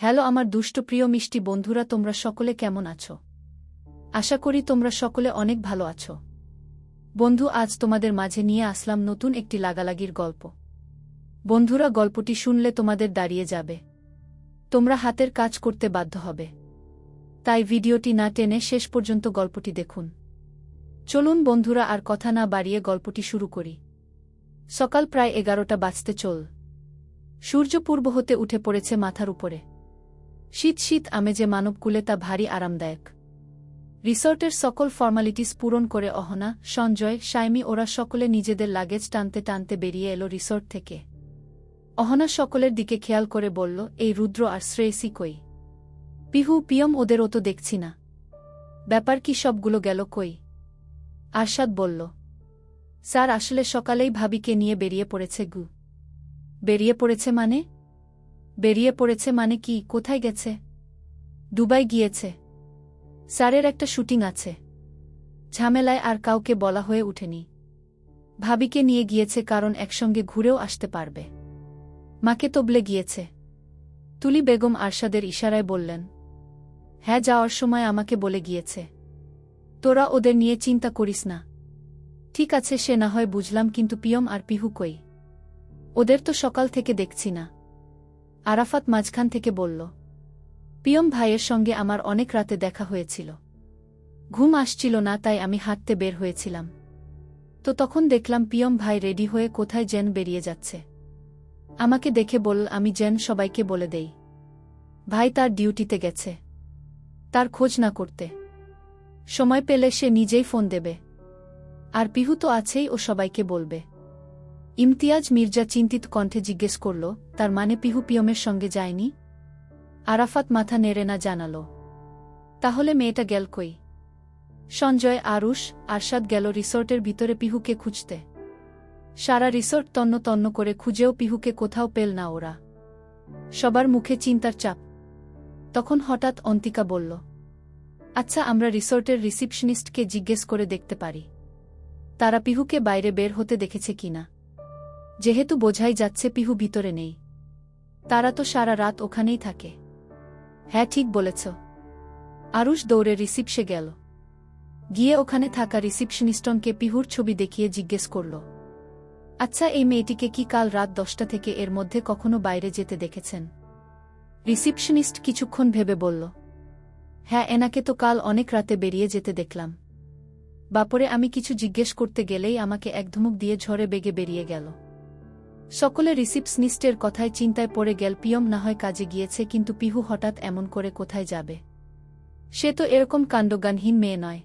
Hello আমার দুষ্ট প্রিয় মিষ্টি বন্ধুরা, তোমরা সকলে কেমন আছো? আশা করি তোমরা সকলে অনেক ভালো আছো। বন্ধু, আজ তোমাদের মাঝে নিয়ে আসলাম নতুন একটি লাগালাগির গল্প। বন্ধুরা, গল্পটি শুনলে তোমাদের দাঁড়িয়ে যাবে, তোমরা হাতের কাজ করতে বাধ্য হবে। তাই ভিডিওটি না টেনে শেষ পর্যন্ত গল্পটি দেখুন। চলুন বন্ধুরা, আর কথা না বাড়িয়ে গল্পটি শুরু করি। সকাল প্রায় 11টা বাজতে চল। সূর্য পূর্ব হতে উঠে পড়েছে মাথার উপরে। শীত শীত আমেজে মানবকুলে তা ভারী আরামদায়ক। রিসর্টের সকল ফর্মালিটিস পূরণ করে অহনা, সঞ্জয়, সাইমি ওরা সকলে নিজেদের লাগেজ টানতে টানতে বেরিয়ে এলো রিসর্ট থেকে। অহনা সকলের দিকে খেয়াল করে বলল, এই রুদ্র আর শ্রেয়সী কই? পিহু, পিয়ম ওদেরও তো দেখছি না। ব্যাপার কি, সবগুলো গেল কই? আরশাদ বলল, স্যার আসলে সকালেই ভাবিকে নিয়ে বেরিয়ে পড়েছে গু। বেরিয়ে পড়েছে মানে? বেরিয়ে পড়েছে মানে কি? কোথায় গেছে? দুবাই গিয়েছে। স্যারের একটা শুটিং আছে। ঝামেলায় আর কাউকে বলা হয়ে উঠেনি। ভাবিকে নিয়ে গিয়েছে কারণ একসঙ্গে ঘুরেও আসতে পারবে। মাকে তবলে গিয়েছে। তুলি বেগম আরশাদের ইশারায় বললেন, হ্যাঁ, যাওয়ার সময় আমাকে বলে গিয়েছে। তোরা ওদের নিয়ে চিন্তা করিস না। ঠিক আছে, সে না হয় বুঝলাম, কিন্তু পিয়ম আর পিহু কই? ওদের তো সকাল থেকে দেখছি না। আরাফাত মাঝখান থেকে বলল, পিয়ম ভাইয়ের সঙ্গে আমার অনেক রাতে দেখা হয়েছিল। ঘুম আসছিল না, তাই আমি হাঁটতে বের হয়েছিলাম। তো তখন দেখলাম পিয়ম ভাই রেডি হয়ে কোথায় যেন বেরিয়ে যাচ্ছে। আমাকে দেখে বলল আমি যেন সবাইকে বলে দেই ভাই তার ডিউটিতে গেছে, তার খোঁজ না করতে। সময় পেলে সে নিজেই ফোন দেবে। আর পিহু তো আছেই, ও সবাইকে বলবে। ইমতিয়াজ মির্জা চিন্তিত কণ্ঠে জিজ্ঞেস করল, তার মানে পিহু পিয়মের সঙ্গে যায়নি? আরাফাত মাথা নেড়ে না জানাল, তাহলে মেয়েটা গেল কই? সঞ্জয়, আরুষ, আরশাদ গেল রিসর্টের ভিতরে পিহুকে খুঁজতে। সারা রিসর্ট তন্ন তন্ন করে খুঁজেও পিহুকে কোথাও পেল না ওরা। সবার মুখে চিন্তার চাপ। তখন হঠাৎ অন্তিকা বলল, আচ্ছা, আমরা রিসর্টের রিসিপশনিস্টকে জিজ্ঞেস করে দেখতে পারি তারা পিহুকে বাইরে বের হতে দেখেছে কিনা। যেহেতু বোঝাই যাচ্ছে পিহু ভিতরে নেই, তারা তো সারা রাত ওখানেই থাকে। হ্যাঁ, ঠিক বলেছ। আরুষ দৌড়ে রিসিপশে গেল। গিয়ে ওখানে থাকা রিসিপশনিস্টনকে পিহুর ছবি দেখিয়ে জিজ্ঞেস করল, আচ্ছা, এই মেয়েটিকে কি কাল রাত 10টা থেকে এর মধ্যে কখনো বাইরে যেতে দেখেছেন? রিসিপশনিস্ট কিছুক্ষণ ভেবে বলল, হ্যাঁ, এনাকে তো কাল অনেক রাতে বেরিয়ে যেতে দেখলাম। বাপরে, আমি কিছু জিজ্ঞেস করতে গেলেই আমাকে এক ধমক দিয়ে ঝড়ে বেগে বেরিয়ে গেল। সকলে রিসিপশনিস্টের কথায় চিন্তায় পড়ে গেল। পিয়ম না হয় কাজে গিয়েছে, কিন্তু পিহু হঠাৎ এমন করে কোথায় যাবে? সে তো এরকম কাণ্ডজ্ঞানহীন মেয়ে নয়।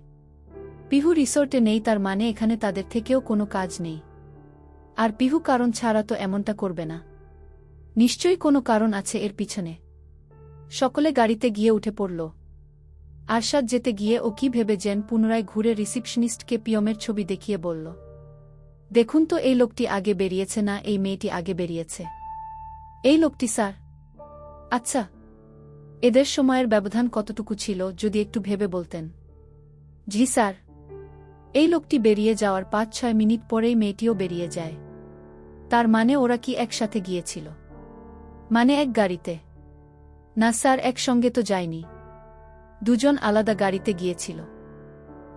পিহু রিসোর্টে নেই, তার মানে এখানে তাদের থেকেও কোনো কাজ নেই। আর পিহু কারণ ছাড়া তো এমনটা করবে না। নিশ্চয়ই কোনো কারণ আছে এর পিছনে। সকলে গাড়িতে গিয়ে উঠে পড়ল। আরশাদ যেতে গিয়ে ও কি ভেবে যেন পুনরায় ঘুরে রিসিপশনিস্টকে পিয়মের ছবি দেখিয়ে বলল, দেখুন তো, এই লোকটি আগে বেরিয়েছে না এই মেয়েটি আগে বেরিয়েছে? এই লোকটি স্যার। আচ্ছা, এদের সময়ের ব্যবধান কতটুকু ছিল যদি একটু ভেবে বলতেন। জি স্যার। এই লোকটি বেরিয়ে যাওয়ার 5-6 মিনিট পরেই মেয়েটিও বেরিয়ে যায়। তার মানে ওরা কি একসাথে গিয়েছিল? মানে এক গাড়িতে? না স্যার, একসঙ্গে তো যায়নি। দুজন আলাদা গাড়িতে গিয়েছিল।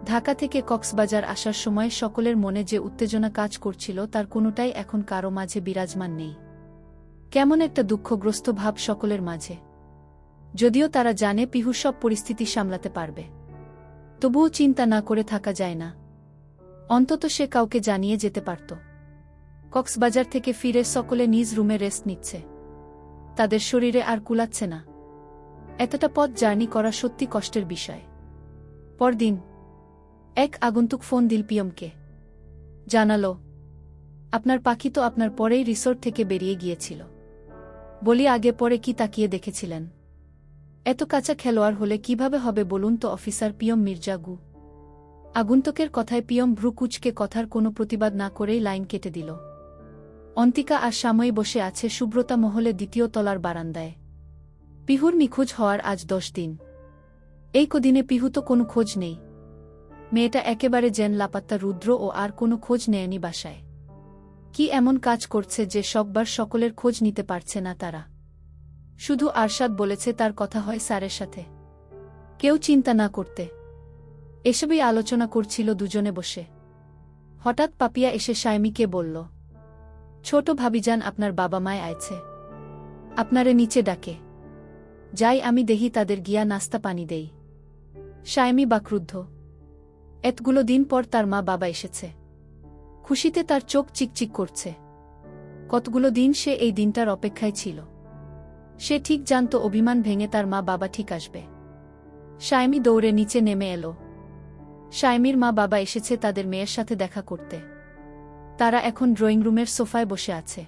ঢাকা থেকে কক্সবাজার আসার সময় সকলের মনে যে উত্তেজনা কাজ করছিল তার কোনোটাই এখন কারো মাঝে বিরাজমান নেই। কেমন একটা দুঃখগ্রস্ত ভাব সকলের মাঝে। যদিও তারা জানে পিহু সব পরিস্থিতি সামলাতে পারবে, তবুও চিন্তা না করে থাকা যায় না। অন্তত সে কাউকে জানিয়ে যেতে পারত। কক্সবাজার থেকে ফিরে সকলে নিজ রুমে রেস্ট নিচ্ছে। তাদের শরীরে আর কুলাচ্ছে না। এতটা পথ জার্নি করা সত্যি কষ্টের বিষয়। পরদিন এক আগন্তুক ফোন দিল পিয়মকে। জানালো, আপনার পাখি তো আপনার পরেই রিসোর্ট থেকে বেরিয়ে গিয়েছিল। বলি, আগে পরে কি তাকিয়ে দেখেছিলেন? এত কাঁচা খেলোয়াড় হলে কিভাবে হবে বলুন তো অফিসার পিয়ম মির্জা গু। আগন্তুকের কথায় পিয়ম ভ্রু কুঁচকে কথার কোনো প্রতিবাদ না করেই লাইন কেটে দিল। অন্তিকা আর সাময়ী বসে আছে সুব্রতা মহলে 2য় তলার বারান্দায়। পিহুর নিখোঁজ হওয়ার আজ 10 দিন। এই কদিনে পিহু তো কোনো খোঁজ নেই। মেয়েটা একেবারে যেন লাপাত্তা। রুদ্র ও আর কোনো খোঁজ নেয়নি বাসায়। কি এমন কাজ করছে যে সববার সকলের খোঁজ নিতে পারছে না তারা? শুধু আরশাদ বলেছে তার কথা হয় স্যারের সাথে। কেউ চিন্তা না করতে। এসবই আলোচনা করছিল দুজনে বসে। হঠাৎ পাপিয়া এসে শাইমিকে বলল, ছোট ভাবিজান আপনার বাবা মায় আইছে, আপনারে নিচে ডাকে। যাই আমি দেহি তাদের গিয়া নাস্তা পানি দেই। শাইমি বাক্রুদ্ধ। এতগুলো দিন পর তার মা বাবা এসেছে। খুশিতে তার চোখ চিকচিক করছে। কতগুলো দিন সে এই দিনটার অপেক্ষায় ছিল। সে ঠিক জানত অভিমান ভেঙে তার মা বাবা ঠিক আসবে। শাইমি দৌড়ে নিচে নেমে এলো। শাইমির মা বাবা এসেছে তাদের মেয়ের সাথে দেখা করতে। তারা এখন ড্রয়িং রুমের সোফায় বসে আছে।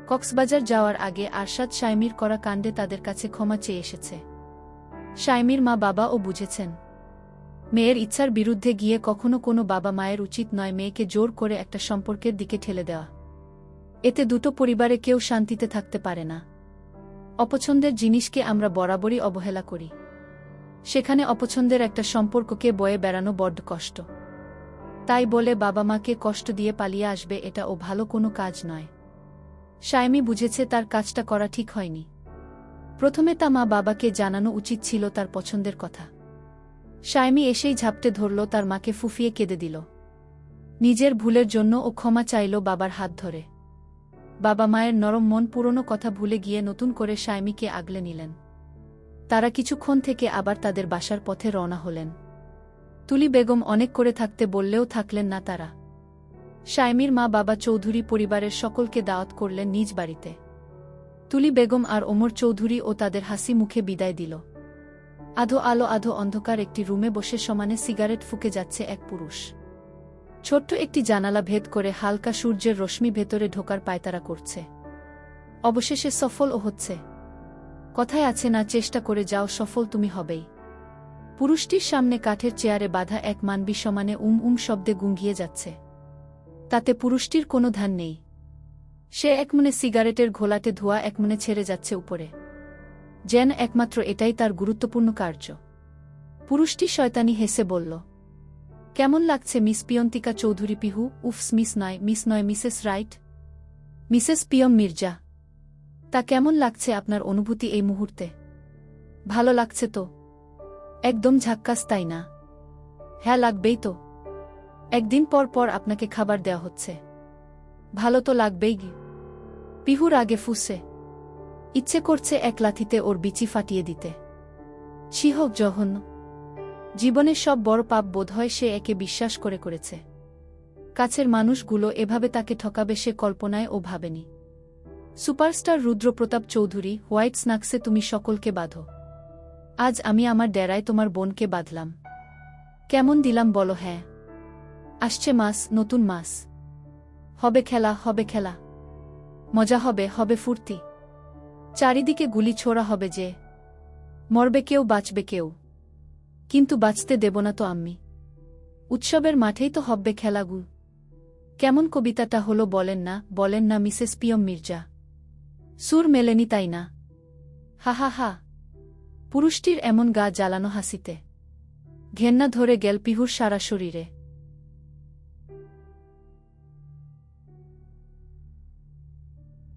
কক্সবাজার যাওয়ার আগে আরশাদ শাইমির করা কাণ্ডে তাদের কাছে ক্ষমা চেয়ে এসেছে। শাইমির মা বাবাও বুঝেছেন, মেয়ের ইচ্ছার বিরুদ্ধে গিয়ে কখনো কোনো বাবা মায়ের উচিত নয় মেয়েকে জোর করে একটা সম্পর্কের দিকে ঠেলে দেওয়া। এতে দুটো পরিবারে কেউ শান্তিতে থাকতে পারে না। অপছন্দের জিনিসকে আমরা বরাবরই অবহেলা করি। সেখানে অপছন্দের একটা সম্পর্ককে বয়ে বেড়ানো বড্ড কষ্ট। তাই বলে বাবা মাকে কষ্ট দিয়ে পালিয়ে আসবে এটাও ভালো কোনো কাজ নয়। শাইমি বুঝেছে তার কাজটা করা ঠিক হয়নি। প্রথমে তা মা বাবাকে জানানো উচিত ছিল তার পছন্দের কথা। শাইমি এসেই ঝাপটে ধরল তার মাকে, ফুফিয়ে কেঁদে দিল। নিজের ভুলের জন্য ও ক্ষমা চাইল বাবার হাত ধরে। বাবা মায়ের নরম মন পুরনো কথা ভুলে গিয়ে নতুন করে শাইমিকে আগলে নিলেন। তারা কিছুক্ষণ থেকে আবার তাদের বাসার পথে রওনা হলেন। তুলি বেগম অনেক করে থাকতে বললেও থাকলেন না তারা। শাইমির মা বাবা চৌধুরী পরিবারের সকলকে দাওয়াত করলেন নিজ বাড়িতে। তুলি বেগম আর ওমর চৌধুরী ও তাদের হাসি মুখে বিদায় দিল। আধো আলো আধো অন্ধকার একটি রুমে বসে সমানে সিগারেট ফুঁকে যাচ্ছে এক পুরুষ। ছোট্ট একটি জানালা ভেদ করে হালকা সূর্যের রশ্মি ভেতরে ঢোকার পায়তারা করছে। অবশেষে সফলও হচ্ছে। কথায় আছে না, চেষ্টা করে যাও, সফল তুমি হবেই। পুরুষটির সামনে কাঠের চেয়ারে বাঁধা এক মানবী সমানে শব্দে গুঙ্গিয়ে যাচ্ছে। তাতে পুরুষটির কোনো ধ্যান নেই। সে একমনে সিগারেটের ঘোলাটে ধোঁয়া একমনে ছেড়ে যাচ্ছে উপরে, যেন একমাত্র এটাই তার গুরুত্বপূর্ণ কার্য। পুরুষটি শয়তানি হেসে বলল, কেমন লাগছে miss Piyontika Chowdhury Pihu? Oops, miss নয় Mrs right, Mrs Piyam Mirza. তা কেমন লাগছে আপনার অনুভূতি এই মুহূর্তে? ভালো লাগছে তো? একদম ঝাক্কাস, তাই না? হ্যাঁ, লাগবেই তো। একদিন পর পর আপনাকে খাবার দেওয়া হচ্ছে, ভালো তো লাগবেই। পিহুর আগে ফুসে ইচ্ছে করছে এক লাথিতে ওর বিচি ফাটিয়ে দিতে। ছি, হোক জঘন্য। জীবনের সব বড় পাপ বোধহয় সে একে বিশ্বাস করেছে। কাছের মানুষগুলো এভাবে তাকে ঠকাবে সে কল্পনায় ও ভাবেনি। সুপারস্টার রুদ্রপ্রতাপ চৌধুরী, হোয়াইট স্নাক্সে তুমি সকলকে বাঁধো। আজ আমি আমার ডেরায় তোমার বোনকে বাঁধলাম। কেমন দিলাম বলো? হ্যাঁ, আসছে মাস, নতুন মাস। হবে খেলা, হবে খেলা, মজা হবে, হবে ফুর্তি। চারিদিকে গুলি ছোড়া হবে যে, মরবে কেউ, বাঁচবে কেউ, কিন্তু বাঁচতে দেব না তো আমি। উৎসবের মাঠেই তো হবে খেলাগুল। কেমন কবিতাটা হলো বলেন না মিসেস পিয়ম মির্জা? সুর মেলেনি, তাই না? হা হা হা। পুরুষটির এমন গা জ্বালানো হাসিতে ঘেন্না ধরে গেল পিহুর সারা শরীরে।